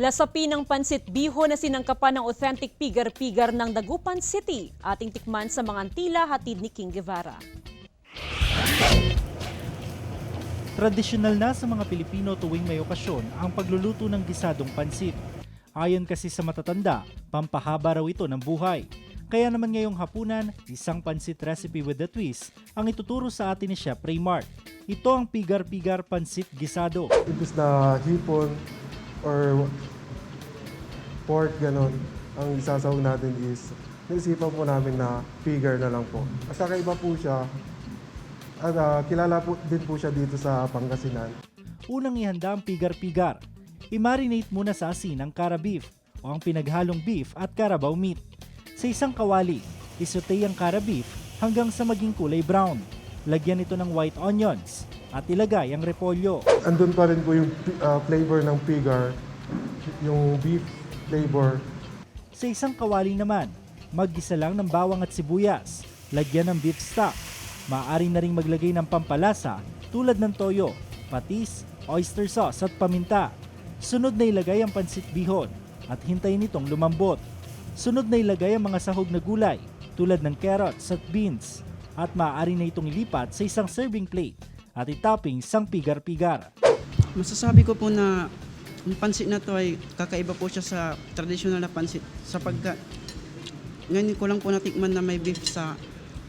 Lasapi ng pansit biho na sinangkapan ng authentic pigar-pigar ng Dagupan City. Ating tikman sa mga Antila, hatid ni King Guevara. Tradisyonal na sa mga Pilipino tuwing may okasyon ang pagluluto ng gisadong pansit. Ayon kasi sa matatanda, pampahaba raw ito ng buhay. Kaya naman ngayong hapunan, isang pansit recipe with a twist ang ituturo sa atin ni Chef Raymart. Ito ang pigar-pigar pansit gisado. Imbis na hipon or pork, ganon, ang isasawag natin is, naisipan po namin na pigar na lang po. At kakaiba po siya, at kilala po din po siya dito sa Pangasinan. Unang ihanda ang pigar-pigar. I-marinate muna sa asin ang cara beef o ang pinaghalong beef at carabao meat. Sa isang kawali, isutay ang cara beef hanggang sa maging kulay brown. Lagyan ito ng white onions at ilagay ang repolyo. Andun pa rin po yung flavor ng pigar, yung beef flavor. Sa isang kawali naman, maggisa lang ng bawang at sibuyas. Lagyan ng beef stock. Maaari na ring maglagay ng pampalasa tulad ng toyo, patis, oyster sauce at paminta. Sunod na ilagay ang pansit bihon at hintayin itong lumambot. Sunod na ilagay ang mga sahog na gulay tulad ng carrots at beans at maaari na itong ilipat sa isang serving plate at itopping sang pigar-pigar. Masasabi ko po na ang pansit na to ay kakaiba po siya sa traditional na pansit sapagkat ngayon ko lang po natikman na may beef sa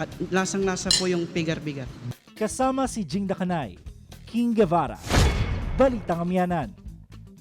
at lasang-lasa po yung pigar-pigar. Kasama si Jing Dakanay, King Guevara, Balitang Amyanan.